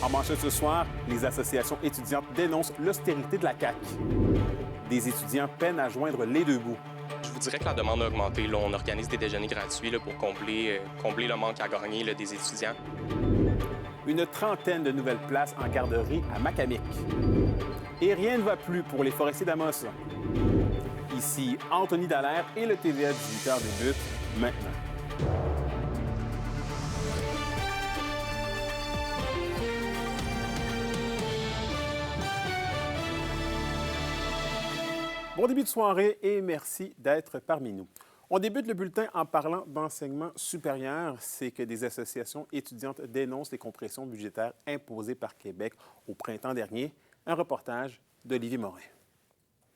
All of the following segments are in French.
En manchette ce soir, les associations étudiantes dénoncent l'austérité de la CAQ. Des étudiants peinent à joindre les deux bouts. Je vous dirais que la demande a augmenté. Là, on organise des déjeuners gratuits là, pour combler le manque à gagner là, des étudiants. Une trentaine de nouvelles places en garderie à Macamic. Et rien ne va plus pour les forestiers d'Amos. Ici, Anthony Dallaire et le TVA 18h débute maintenant. Bon début de soirée et merci d'être parmi nous. On débute le bulletin en parlant d'enseignement supérieur. C'est que des associations étudiantes dénoncent les compressions budgétaires imposées par Québec au printemps dernier. Un reportage d'Olivier Morin.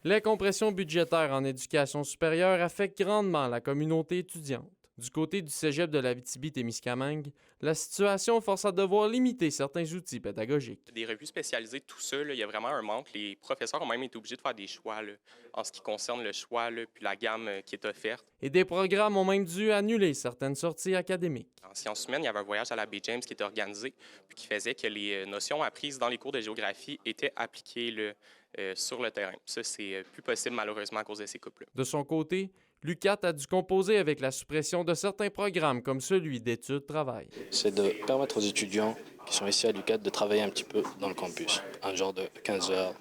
Les compressions budgétaires en éducation supérieure affectent grandement la communauté étudiante. Du côté du cégep de l'Abitibi-Témiscamingue, la situation force à devoir limiter certains outils pédagogiques. Des revues spécialisées, tout ça, là, il y a vraiment un manque. Les professeurs ont même été obligés de faire des choix là, en ce qui concerne le choix là, puis la gamme qui est offerte. Et des programmes ont même dû annuler certaines sorties académiques. En sciences humaines, il y avait un voyage à la baie James qui était organisé, puis qui faisait que les notions apprises dans les cours de géographie étaient appliquées là, sur le terrain. Ça, c'est plus possible malheureusement à cause de ces coupes-là. De son côté, l'UQAT a dû composer avec la suppression de certains programmes comme celui d'études-travail. C'est de permettre aux étudiants qui sont ici à l'UQAT de travailler un petit peu dans le campus, un genre de 15 heures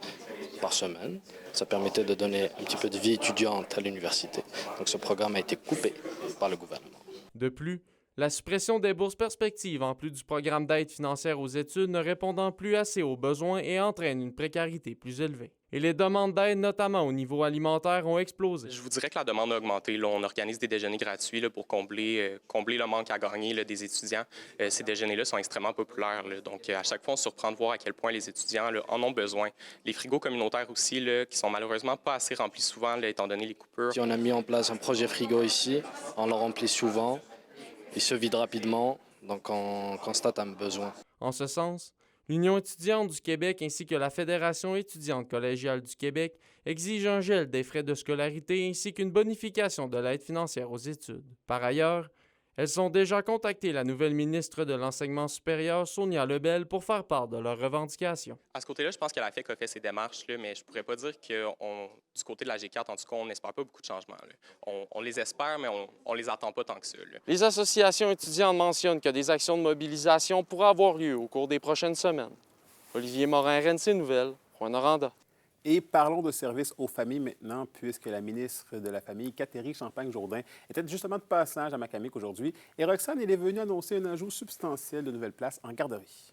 par semaine. Ça permettait de donner un petit peu de vie étudiante à l'université. Donc ce programme a été coupé par le gouvernement. De plus, la suppression des bourses perspectives en plus du programme d'aide financière aux études ne répondant plus assez aux besoins et entraîne une précarité plus élevée. Et les demandes d'aide, notamment au niveau alimentaire, ont explosé. Je vous dirais que la demande a augmenté. Là, on organise des déjeuners gratuits là, pour combler le manque à gagner là, des étudiants. Ces déjeuners-là sont extrêmement populaires. Là. Donc, à chaque fois, on se surprend de voir à quel point les étudiants là, en ont besoin. Les frigos communautaires aussi, là, qui sont malheureusement pas assez remplis souvent, là, étant donné les coupures. Si on a mis en place un projet frigo ici, on le remplit souvent, il se vide rapidement, donc on constate un besoin. En ce sens, l'Union étudiante du Québec ainsi que la Fédération étudiante collégiale du Québec exigent un gel des frais de scolarité ainsi qu'une bonification de l'aide financière aux études. Par ailleurs, elles ont déjà contacté la nouvelle ministre de l'Enseignement supérieur, Sonia Lebel, pour faire part de leurs revendications. À ce côté-là, je pense que la FEC a fait ses démarches, là, mais je ne pourrais pas dire que du côté de la G4, en tout cas, on n'espère pas beaucoup de changements. Là. On les espère, mais on les attend pas tant que ça. Là. Les associations étudiantes mentionnent que des actions de mobilisation pourraient avoir lieu au cours des prochaines semaines. Olivier Morin, RNC Nouvelles, Rouyn-Noranda. Et parlons de services aux familles maintenant, puisque la ministre de la Famille, Catherine Champagne-Jourdain, était justement de passage à Macamic aujourd'hui. Et Roxane, elle est venue annoncer un ajout substantiel de nouvelles places en garderie.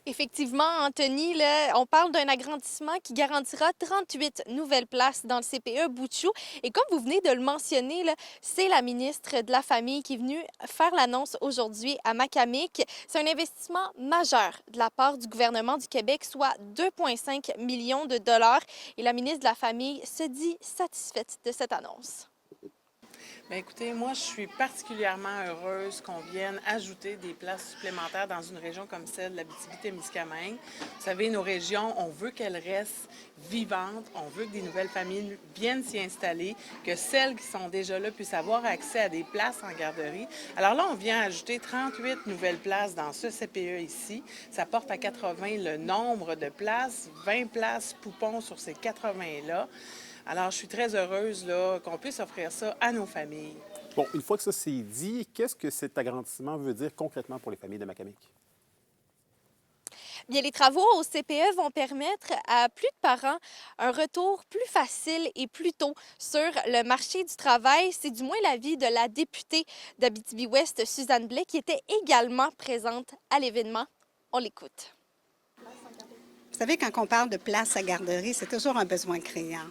Effectivement, Anthony, là, on parle d'un agrandissement qui garantira 38 nouvelles places dans le CPE Boutchou. Et comme vous venez de le mentionner, c'est la ministre de la Famille qui est venue faire l'annonce aujourd'hui à Macamic. C'est un investissement majeur de la part du gouvernement du Québec, soit 2,5 millions de dollars. Et la ministre de la Famille se dit satisfaite de cette annonce. Bien, écoutez, moi, je suis particulièrement heureuse qu'on vienne ajouter des places supplémentaires dans une région comme celle de l'Abitibi-Témiscamingue. Vous savez, nos régions, on veut qu'elles restent vivantes, on veut que des nouvelles familles viennent s'y installer, que celles qui sont déjà là puissent avoir accès à des places en garderie. Alors là, on vient ajouter 38 nouvelles places dans ce CPE ici. Ça porte à 80 le nombre de places, 20 places poupons sur ces 80-là. Alors, je suis très heureuse là, qu'on puisse offrir ça à nos familles. Bon, une fois que ça c'est dit, qu'est-ce que cet agrandissement veut dire concrètement pour les familles de Macamic? Bien, les travaux au CPE vont permettre à plus de parents un retour plus facile et plus tôt sur le marché du travail. C'est du moins l'avis de la députée d'Abitibi-Ouest, Suzanne Blais, qui était également présente à l'événement. On l'écoute. Vous savez, quand on parle de place à garderie, c'est toujours un besoin criant.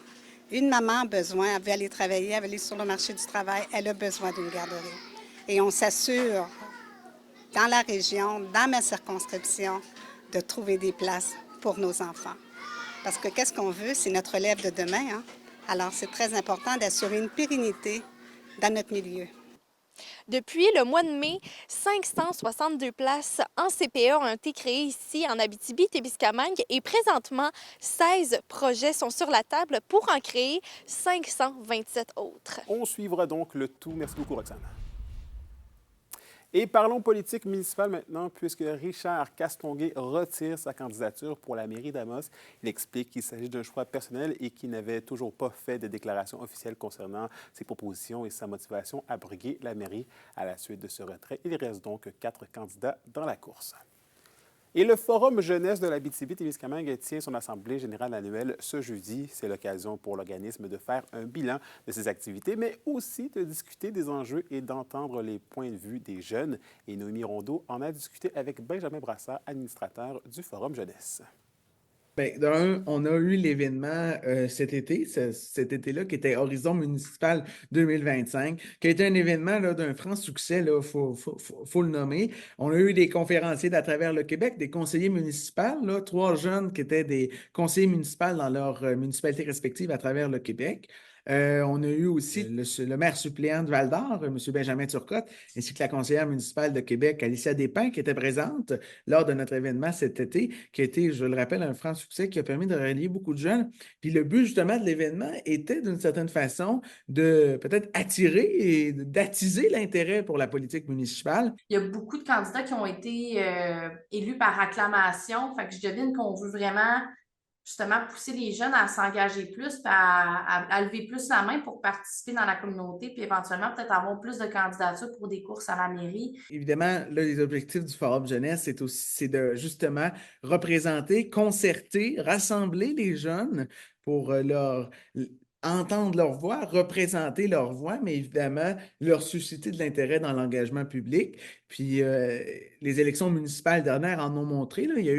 Une maman a besoin, elle veut aller travailler, elle veut aller sur le marché du travail, elle a besoin d'une garderie. Et on s'assure, dans la région, dans ma circonscription, de trouver des places pour nos enfants. Parce que qu'est-ce qu'on veut? C'est notre relève de demain. Hein? Alors, c'est très important d'assurer une pérennité dans notre milieu. Depuis le mois de mai, 562 places en CPE ont été créées ici en Abitibi-Témiscamingue et présentement, 16 projets sont sur la table pour en créer 527 autres. On suivra donc le tout. Merci beaucoup, Roxane. Et parlons politique municipale maintenant, puisque Richard Castonguay retire sa candidature pour la mairie d'Amos. Il explique qu'il s'agit d'un choix personnel et qu'il n'avait toujours pas fait de déclaration officielle concernant ses propositions et sa motivation à briguer la mairie. À la suite de ce retrait, il reste donc 4 candidats dans la course. Et le Forum jeunesse de l'Abitibi-Témiscamingue tient son assemblée générale annuelle ce jeudi. C'est l'occasion pour l'organisme de faire un bilan de ses activités, mais aussi de discuter des enjeux et d'entendre les points de vue des jeunes. Et Noémie Rondeau en a discuté avec Benjamin Brassard, administrateur du Forum jeunesse. Bien, d'un, on a eu l'événement cet été, cet été-là, qui était Horizon municipal 2025, qui a été un événement là, d'un franc succès, il faut le nommer. On a eu des conférenciers d'à travers le Québec, des conseillers municipaux, là, 3 jeunes qui étaient des conseillers municipaux dans leurs municipalités respectives à travers le Québec. On a eu aussi le maire suppléant de Val-d'Or, M. Benjamin Turcotte, ainsi que la conseillère municipale de Québec, Alicia Despins, qui était présente lors de notre événement cet été, qui a été, je le rappelle, un franc succès qui a permis de relier beaucoup de jeunes. Puis le but, justement, de l'événement était, d'une certaine façon, de peut-être attirer et d'attiser l'intérêt pour la politique municipale. Il y a beaucoup de candidats qui ont été élus par acclamation. Fait que je devine qu'on veut vraiment justement pousser les jeunes à s'engager plus, à lever plus la main pour participer dans la communauté, puis éventuellement peut-être avoir plus de candidatures pour des courses à la mairie. Évidemment, là, les objectifs du Forum jeunesse, c'est de justement représenter, concerter, rassembler les jeunes pour entendre leur voix, représenter leur voix, mais évidemment, leur susciter de l'intérêt dans l'engagement public. Puis, les élections municipales dernières en ont montré. Là, il y a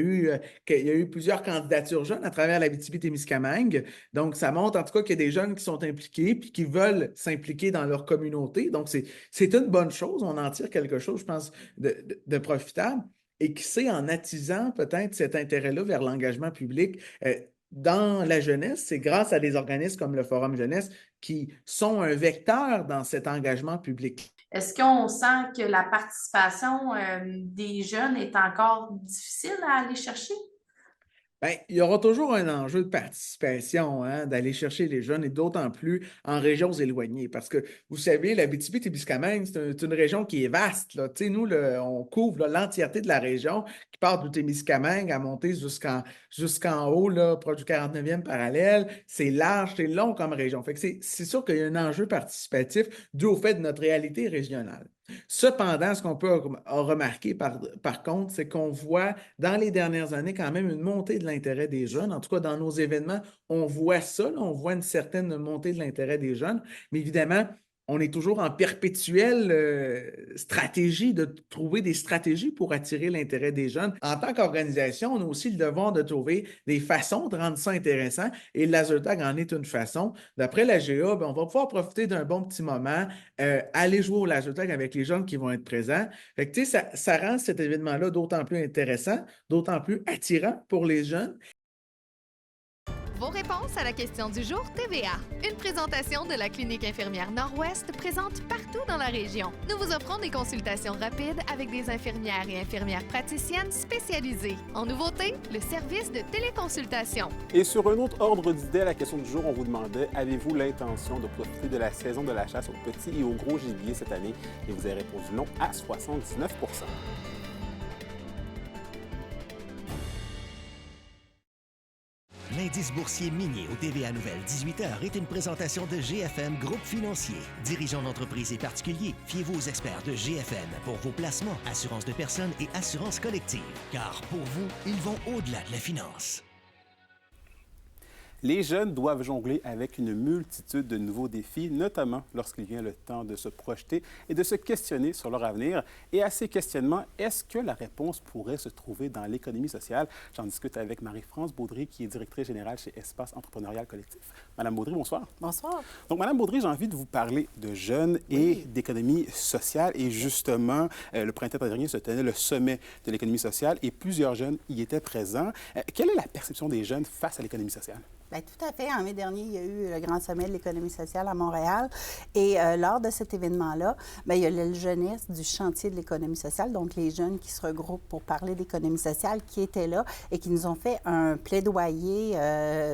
eu plusieurs candidatures jeunes à travers l'Abitibi-Témiscamingue. Donc, ça montre en tout cas qu'il y a des jeunes qui sont impliqués puis qui veulent s'impliquer dans leur communauté. Donc, c'est une bonne chose. On en tire quelque chose, je pense, de profitable. Et qui sait, en attisant peut-être cet intérêt-là vers l'engagement public, dans la jeunesse, c'est grâce à des organismes comme le Forum jeunesse qui sont un vecteur dans cet engagement public. Est-ce qu'on sent que la participation des jeunes est encore difficile à aller chercher? Bien, il y aura toujours un enjeu de participation, hein, d'aller chercher les jeunes et d'autant plus en régions éloignées. Parce que, vous savez, l'Abitibi-Témiscamingue, c'est une région qui est vaste. Là. Tu sais, nous, on couvre l'entièreté de la région qui part du Témiscamingue à monter jusqu'en haut, là, proche du 49e parallèle. C'est large, c'est long comme région. Fait que c'est sûr qu'il y a un enjeu participatif dû au fait de notre réalité régionale. Cependant, ce qu'on peut remarquer par contre, c'est qu'on voit dans les dernières années quand même une montée de l'intérêt des jeunes. En tout cas, dans nos événements, on voit ça, là, on voit une certaine montée de l'intérêt des jeunes. Mais évidemment, on est toujours en perpétuelle stratégie de trouver des stratégies pour attirer l'intérêt des jeunes. En tant qu'organisation, on a aussi le devoir de trouver des façons de rendre ça intéressant et le laser-tag en est une façon. D'après la GA, on va pouvoir profiter d'un bon petit moment, aller jouer au laser-tag avec les jeunes qui vont être présents. Fait que, tu sais, ça rend cet événement-là d'autant plus intéressant, d'autant plus attirant pour les jeunes. Vos réponses à la question du jour TVA. Une présentation de la Clinique infirmière Nord-Ouest présente partout dans la région. Nous vous offrons des consultations rapides avec des infirmières et infirmières praticiennes spécialisées. En nouveauté, le service de téléconsultation. Et sur un autre ordre d'idée à la question du jour, on vous demandait, avez-vous l'intention de profiter de la saison de la chasse au petit et au gros gibier cette année? Et vous avez répondu non à 79 %. L'indice boursier minier au TVA Nouvelle 18h est une présentation de GFM Groupe Financier. Dirigeants d'entreprises et particuliers, fiez-vous aux experts de GFM pour vos placements, assurances de personnes et assurances collectives. Car pour vous, ils vont au-delà de la finance. Les jeunes doivent jongler avec une multitude de nouveaux défis, notamment lorsqu'il vient le temps de se projeter et de se questionner sur leur avenir. Et à ces questionnements, est-ce que la réponse pourrait se trouver dans l'économie sociale? J'en discute avec Marie-France Baudry, qui est directrice générale chez Espace entrepreneurial collectif. Madame Baudry, bonsoir. Bonsoir. Donc, Madame Baudry, j'ai envie de vous parler de jeunes et d'économie sociale. Et justement, le printemps dernier se tenait le sommet de l'économie sociale et plusieurs jeunes y étaient présents. Quelle est la perception des jeunes face à l'économie sociale? Bien, tout à fait. En mai dernier, il y a eu le Grand Sommet de l'économie sociale à Montréal. Et lors de cet événement-là, bien, il y a la jeunesse du chantier de l'économie sociale, donc les jeunes qui se regroupent pour parler d'économie sociale, qui étaient là et qui nous ont fait un plaidoyer,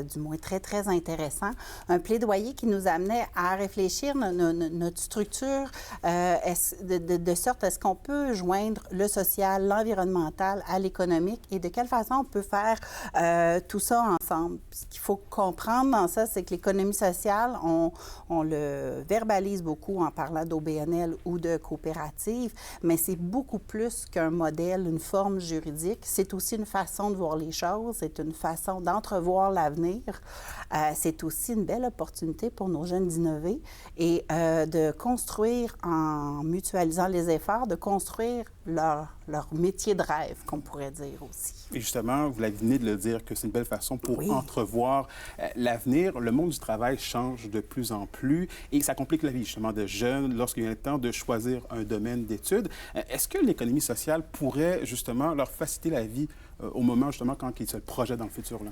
du moins très, très intéressant, un plaidoyer qui nous amenait à réfléchir notre structure de sorte à ce qu'on peut joindre le social, l'environnemental à l'économique et de quelle façon on peut faire tout ça ensemble. Ce qu'il faut comprendre dans ça, c'est que l'économie sociale, on le verbalise beaucoup en parlant d'OBNL ou de coopérative, mais c'est beaucoup plus qu'un modèle, une forme juridique. C'est aussi une façon de voir les choses, c'est une façon d'entrevoir l'avenir. C'est aussi une belle opportunité pour nos jeunes d'innover et de construire, en mutualisant les efforts, de construire leur métier de rêve, qu'on pourrait dire aussi. Et justement, vous venez de le dire, que c'est une belle façon pour entrevoir l'avenir. Le monde du travail change de plus en plus et ça complique la vie, justement, de jeunes lorsqu'il vient le temps de choisir un domaine d'études. Est-ce que l'économie sociale pourrait, justement, leur faciliter la vie au moment, justement, quand ils se projettent dans le futur, là?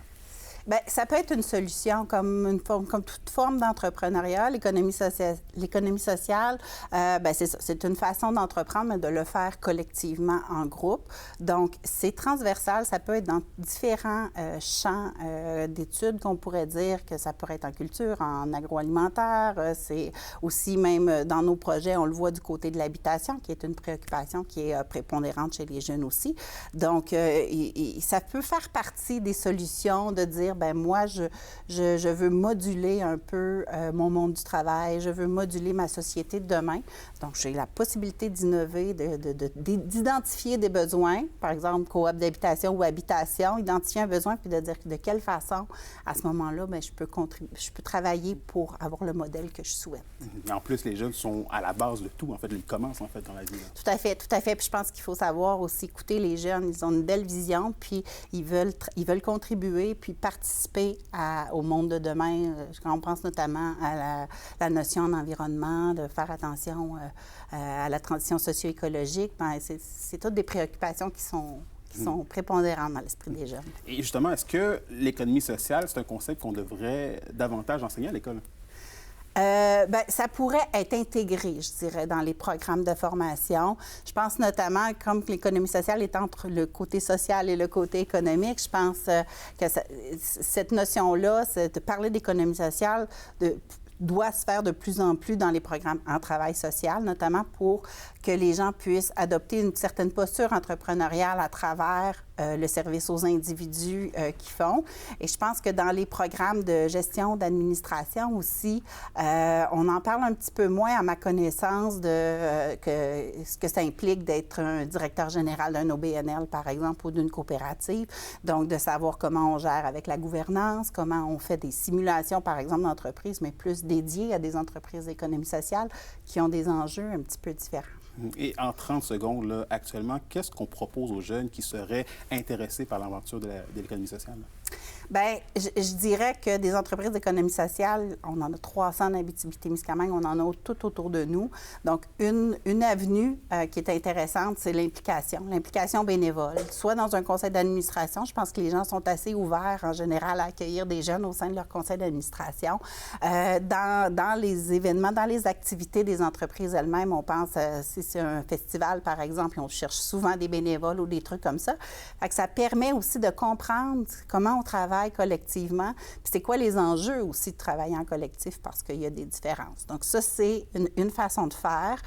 Bien, ça peut être une solution comme toute forme d'entrepreneuriat. L'économie sociale, bien, c'est ça. C'est une façon d'entreprendre, mais de le faire collectivement en groupe. Donc, c'est transversal. Ça peut être dans différents champs d'études qu'on pourrait dire que ça pourrait être en culture, en agroalimentaire. C'est aussi même dans nos projets, on le voit du côté de l'habitation, qui est une préoccupation qui est prépondérante chez les jeunes aussi. Donc, ça peut faire partie des solutions de dire, bien, moi, je veux moduler un peu mon monde du travail, je veux moduler ma société de demain. Donc, j'ai la possibilité d'innover, d'identifier des besoins, par exemple, coop d'habitation ou habitation, identifier un besoin, puis de dire de quelle façon, à ce moment-là, bien, je peux travailler pour avoir le modèle que je souhaite. En plus, les jeunes sont à la base de tout, en fait. Ils commencent, en fait, dans la vie. Là. Tout à fait, tout à fait. Puis je pense qu'il faut savoir aussi écouter les jeunes. Ils ont une belle vision, puis ils veulent contribuer, puis participer au monde de demain. On pense notamment à la notion d'environnement, de faire attention à la transition socio-écologique. Bien, c'est toutes des préoccupations qui sont prépondérantes dans l'esprit des jeunes. Et justement, est-ce que l'économie sociale, c'est un concept qu'on devrait davantage enseigner à l'école? Bien, ça pourrait être intégré, je dirais, dans les programmes de formation. Je pense notamment, comme l'économie sociale est entre le côté social et le côté économique, je pense que cette notion-là, de parler d'économie sociale, doit se faire de plus en plus dans les programmes en travail social, notamment pour que les gens puissent adopter une certaine posture entrepreneuriale à travers le service aux individus qu'ils font. Et je pense que dans les programmes de gestion d'administration aussi, on en parle un petit peu moins, à ma connaissance, de ce que ça implique d'être un directeur général d'un OBNL, par exemple, ou d'une coopérative. Donc, de savoir comment on gère avec la gouvernance, comment on fait des simulations, par exemple, d'entreprises, mais plus dédiées à des entreprises d'économie sociale qui ont des enjeux un petit peu différents. Et en 30 secondes, là, actuellement, qu'est-ce qu'on propose aux jeunes qui seraient intéressés par l'aventure de l'économie sociale? Bien, je dirais que des entreprises d'économie sociale, on en a 300 en Abitibi-Témiscamingue, on en a tout autour de nous. Donc, une avenue qui est intéressante, c'est l'implication bénévole. Soit dans un conseil d'administration, je pense que les gens sont assez ouverts en général à accueillir des jeunes au sein de leur conseil d'administration. Dans les événements, dans les activités des entreprises elles-mêmes, on pense, si c'est un festival, par exemple, on cherche souvent des bénévoles ou des trucs comme ça. Fait que ça permet aussi de comprendre comment on travaille collectivement, puis c'est quoi les enjeux aussi de travailler en collectif parce qu'il y a des différences. Donc ça, c'est une façon de faire.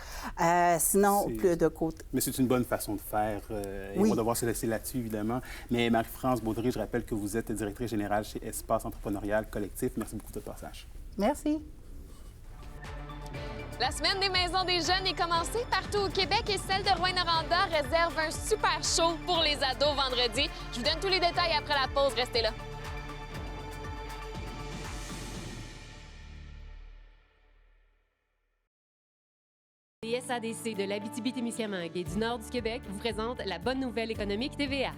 Sinon, plus de côté... Mais c'est une bonne façon de faire. Oui. On va devoir se laisser là-dessus, évidemment. Mais Marie-France Baudry, je rappelle que vous êtes directrice générale chez Espace entrepreneurial collectif. Merci beaucoup de votre passage. Merci. La semaine des maisons des jeunes est commencée partout au Québec et celle de Rouyn-Noranda réserve un super show pour les ados vendredi. Je vous donne tous les détails après la pause. Restez là. Les SADC de l'Abitibi-Témiscamingue et du nord du Québec vous présentent la bonne nouvelle économique TVA.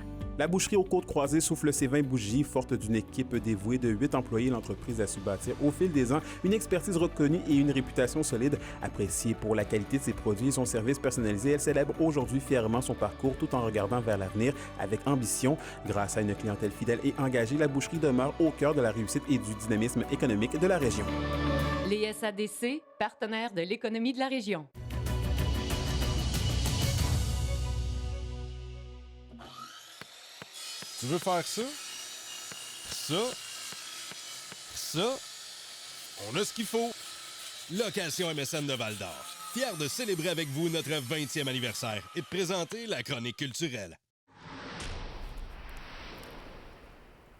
La boucherie aux Côtes-Croisées souffle ses 20 bougies, forte d'une équipe dévouée de 8 employés. L'entreprise a su bâtir au fil des ans une expertise reconnue et une réputation solide. Appréciée pour la qualité de ses produits et son service personnalisé, elle célèbre aujourd'hui fièrement son parcours tout en regardant vers l'avenir avec ambition. Grâce à une clientèle fidèle et engagée, la boucherie demeure au cœur de la réussite et du dynamisme économique de la région. Les SADC, partenaires de l'économie de la région. Tu veux faire ça? Ça? On a ce qu'il faut. Location MSN de Val-d'Or. Fier de célébrer avec vous notre 20e anniversaire et de présenter la chronique culturelle.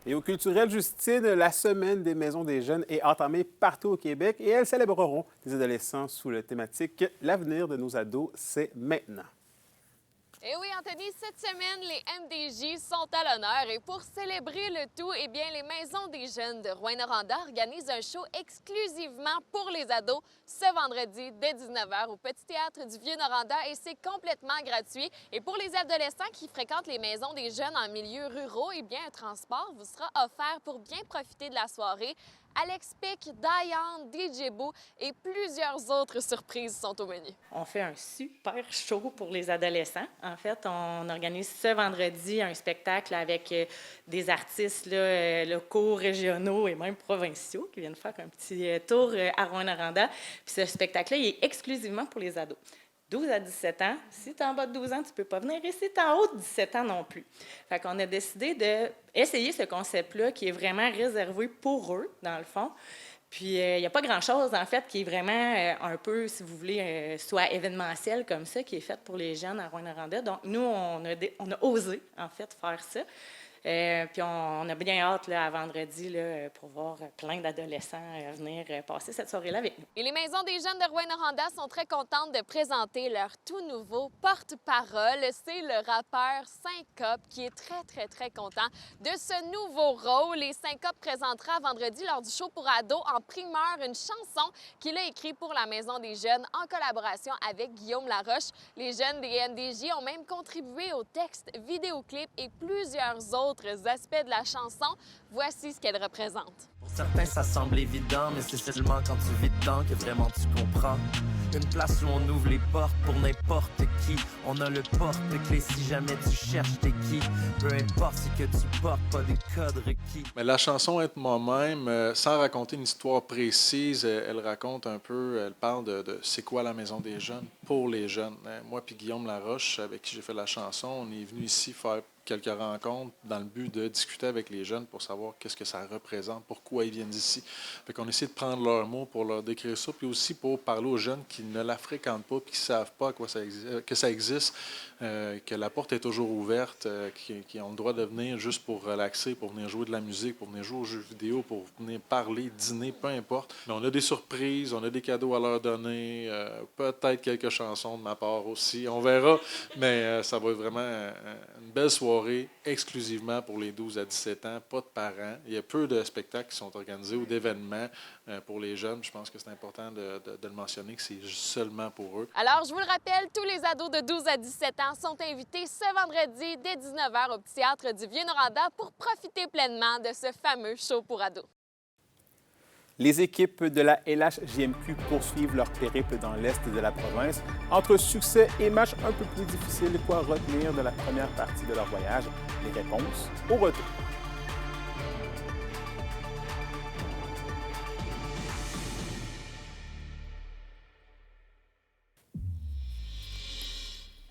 Et au culturel, Justine, la semaine des maisons des jeunes est entamée partout au Québec et elles célébreront des adolescents sous la thématique « L'avenir de nos ados, c'est maintenant ». Et oui, Anthony, cette semaine, les MDJ sont à l'honneur et pour célébrer le tout, eh bien, les Maisons des jeunes de Rouyn-Noranda organisent un show exclusivement pour les ados ce vendredi dès 19h au Petit Théâtre du Vieux-Noranda et c'est complètement gratuit. Et pour les adolescents qui fréquentent les Maisons des jeunes en milieu ruraux, eh bien, un transport vous sera offert pour bien profiter de la soirée. Alex Pic, Diane, DJ Boo et plusieurs autres surprises sont au menu. On fait un super show pour les adolescents. En fait, on organise ce vendredi un spectacle avec des artistes locaux, régionaux et même provinciaux qui viennent faire un petit tour à Rouyn-Noranda. Puis ce spectacle-là, il est exclusivement pour les ados. 12 à 17 ans. Si tu es en bas de 12 ans, tu ne peux pas venir. Et si tu es en haut de 17 ans non plus. Fait qu'on a décidé d'essayer ce concept-là qui est vraiment réservé pour eux, dans le fond. Puis, il n'y a pas grand-chose, en fait, qui est vraiment un peu, si vous voulez, soit événementiel comme ça, qui est fait pour les jeunes à Rouyn-Noranda. Donc, nous, on a osé, en fait, faire ça. Puis on a bien hâte à vendredi là, pour voir plein d'adolescents venir passer cette soirée-là avec nous. Et les Maisons des jeunes de Rouyn-Noranda sont très contentes de présenter leur tout nouveau porte-parole. C'est le rappeur Syncope qui est très content de ce nouveau rôle. Et Syncope présentera vendredi lors du show pour ados en primeur une chanson qu'il a écrite pour la Maison des jeunes en collaboration avec Guillaume Laroche. Les jeunes des MDJ ont même contribué au texte, vidéoclip et plusieurs autres aspects de la chanson. Voici ce qu'elle représente. Pour certains, ça semble évident, mais c'est seulement quand tu vis dedans que vraiment tu comprends. Une place où on ouvre les portes pour n'importe qui. On a le porte-clés si jamais tu cherches t'es qui. Peu importe ce que tu portes, pas des codes requis. Mais la chanson Être moi-même, sans raconter une histoire précise, elle raconte un peu, elle parle de c'est quoi la Maison des jeunes pour les jeunes. Moi puis Guillaume Laroche, avec qui j'ai fait la chanson, on est venu ici faire quelques rencontres dans le but de discuter avec les jeunes pour savoir qu'est-ce que ça représente, pourquoi ils viennent d'ici. Fait qu'on essaie de prendre leurs mots pour leur décrire ça, puis aussi pour parler aux jeunes qui ne la fréquentent pas, puis qui ne savent pas que ça existe, que la porte est toujours ouverte, qui ont le droit de venir juste pour relaxer, pour venir jouer de la musique, pour venir jouer aux jeux vidéo, pour venir parler, dîner, peu importe. Mais on a des surprises, on a des cadeaux à leur donner, peut-être quelques chansons de ma part aussi, on verra, mais ça va être vraiment une belle soirée exclusivement pour les 12 à 17 ans, pas de parents. Il y a peu de spectacles qui sont organisés ou d'événements pour les jeunes. Je pense que c'est important de le mentionner, que c'est seulement pour eux. Alors, je vous le rappelle, tous les ados de 12 à 17 ans sont invités ce vendredi dès 19h au Petit Théâtre du Vieux-Noranda pour profiter pleinement de ce fameux show pour ados. Les équipes de la LHJMQ poursuivent leur périple dans l'est de la province. Entre succès et matchs un peu plus difficiles, quoi retenir de la première partie de leur voyage? Les réponses au retour.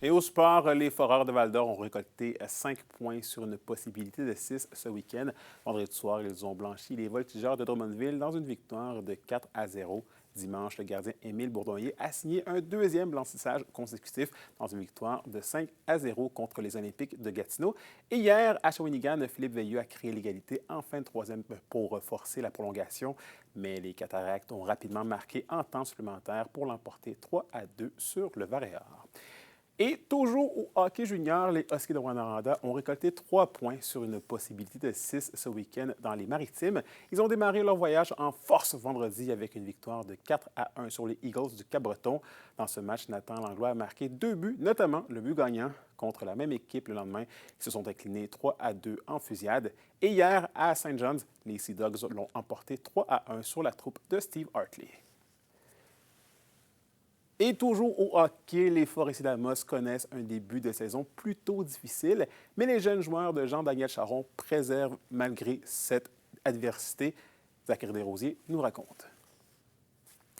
Et au sport, les Foreurs de Val-d'Or ont récolté 5 points sur une possibilité de 6 ce week-end. Vendredi soir, ils ont blanchi les Voltigeurs de Drummondville dans une victoire de 4-0. Dimanche, le gardien Émile Bourdonnier a signé un deuxième blanchissage consécutif dans une victoire de 5-0 contre les Olympiques de Gatineau. Et hier, à Shawinigan, Philippe Veilleux a créé l'égalité en fin de troisième pour forcer la prolongation. Mais les Cataractes ont rapidement marqué en temps supplémentaire pour l'emporter 3-2 sur le Varéor. Et toujours au hockey junior, les Huskies de Rouyn-Noranda ont récolté 3 points sur une possibilité de 6 ce week-end dans les Maritimes. Ils ont démarré leur voyage en force vendredi avec une victoire de 4-1 sur les Eagles du Cap-Breton. Dans ce match, Nathan Langlois a marqué 2 buts, notamment le but gagnant contre la même équipe le lendemain. Ils se sont inclinés 3-2 en fusillade. Et hier, à St. John's, les Sea Dogs l'ont emporté 3-1 sur la troupe de Steve Hartley. Et toujours au hockey, les Forestiers d'Amos connaissent un début de saison plutôt difficile, mais les jeunes joueurs de Jean-Daniel Charron préservent malgré cette adversité. Zachary Desrosiers nous raconte.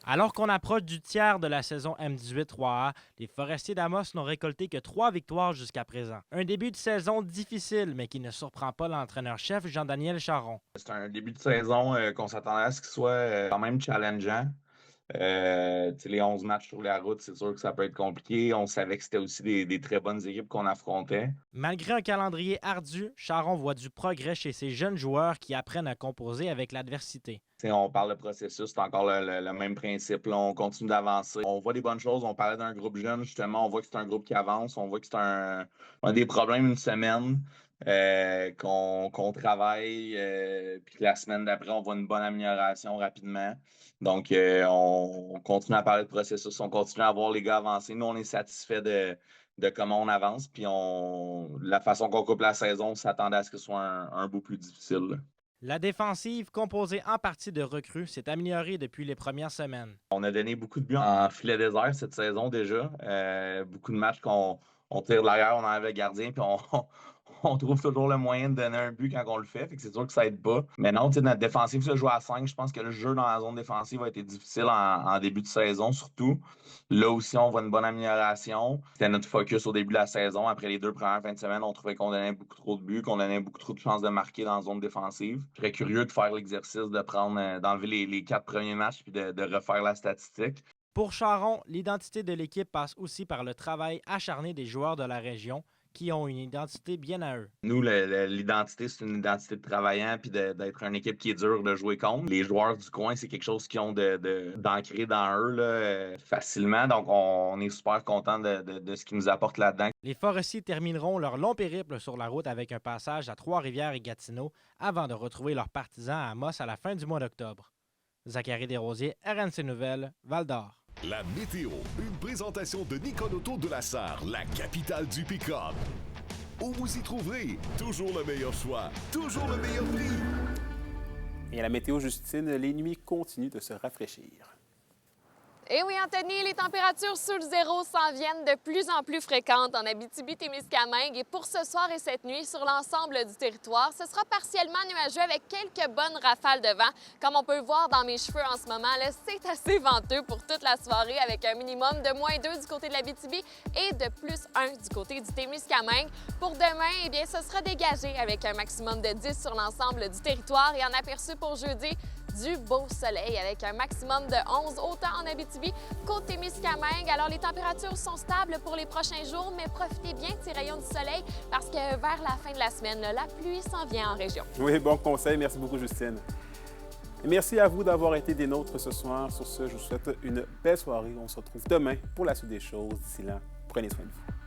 Alors qu'on approche du tiers de la saison M18 3A, les Forestiers d'Amos n'ont récolté que 3 victoires jusqu'à présent. Un début de saison difficile, mais qui ne surprend pas l'entraîneur-chef Jean-Daniel Charron. C'est un début de saison qu'on s'attendait à ce qu'il soit quand même challengeant. Les 11 matchs sur la route, c'est sûr que ça peut être compliqué. On savait que c'était aussi des très bonnes équipes qu'on affrontait. Malgré un calendrier ardu, Charron voit du progrès chez ses jeunes joueurs qui apprennent à composer avec l'adversité. On parle de processus, c'est encore le même principe. Là, on continue d'avancer. On voit des bonnes choses. On parlait d'un groupe jeune, justement. On voit que c'est un groupe qui avance. On voit que c'est un des problèmes une semaine. Qu'on travaille, puis que la semaine d'après, on voit une bonne amélioration rapidement. Donc, on continue à parler de processus, on continue à voir les gars avancer. Nous, on est satisfait de comment on avance, puis la façon qu'on coupe la saison, on s'attendait à ce que ce soit un bout plus difficile. Là. La défensive, composée en partie de recrues, s'est améliorée depuis les premières semaines. On a donné beaucoup de buts en filet désert cette saison déjà. Beaucoup de matchs qu'on tire de l'arrière, on enlève le gardien, puis on trouve toujours le moyen de donner un but quand on le fait. Fait que c'est sûr que ça aide pas. Mais non, notre défensive se joue à 5. Je pense que le jeu dans la zone défensive a été difficile en début de saison, surtout. Là aussi, on voit une bonne amélioration. C'était notre focus au début de la saison. Après les 2 premières fins de semaine, on trouvait qu'on donnait beaucoup trop de buts, qu'on donnait beaucoup trop de chances de marquer dans la zone défensive. Je serais curieux de faire l'exercice d'enlever les 4 premiers matchs puis de refaire la statistique. Pour Charron, l'identité de l'équipe passe aussi par le travail acharné des joueurs de la région, qui ont une identité bien à eux. Nous, l'identité, c'est une identité de travaillant puis d'être une équipe qui est dure de jouer contre. Les joueurs du coin, c'est quelque chose qu'ils ont d'ancrer dans eux là, facilement. Donc, on est super contents de ce qu'ils nous apportent là-dedans. Les Forestiers termineront leur long périple sur la route avec un passage à Trois-Rivières et Gatineau avant de retrouver leurs partisans à Amos à la fin du mois d'octobre. Zachary Desrosiers, RNC Nouvelles, Val-d'Or. La météo, une présentation de Nicole Auto de la Sarre, la capitale du pick-up. Où vous y trouverez toujours le meilleur choix, toujours le meilleur prix. Et à la météo, Justine, les nuits continuent de se rafraîchir. Eh oui, Anthony, les températures sous le zéro s'en viennent de plus en plus fréquentes en Abitibi-Témiscamingue. Et pour ce soir et cette nuit, sur l'ensemble du territoire, ce sera partiellement nuageux avec quelques bonnes rafales de vent. Comme on peut le voir dans mes cheveux en ce moment, c'est assez venteux pour toute la soirée avec un minimum de -2 du côté de l'Abitibi et de +1 du côté du Témiscamingue. Pour demain, eh bien, ce sera dégagé avec un maximum de 10 sur l'ensemble du territoire et en aperçu pour jeudi, du beau soleil avec un maximum de 11, autant en Abitibi qu'au Témiscamingue. Alors, les températures sont stables pour les prochains jours, mais profitez bien de ces rayons du soleil parce que vers la fin de la semaine, la pluie s'en vient en région. Oui, bon conseil. Merci beaucoup, Justine. Et merci à vous d'avoir été des nôtres ce soir. Sur ce, je vous souhaite une belle soirée. On se retrouve demain pour la suite des choses. D'ici là, prenez soin de vous.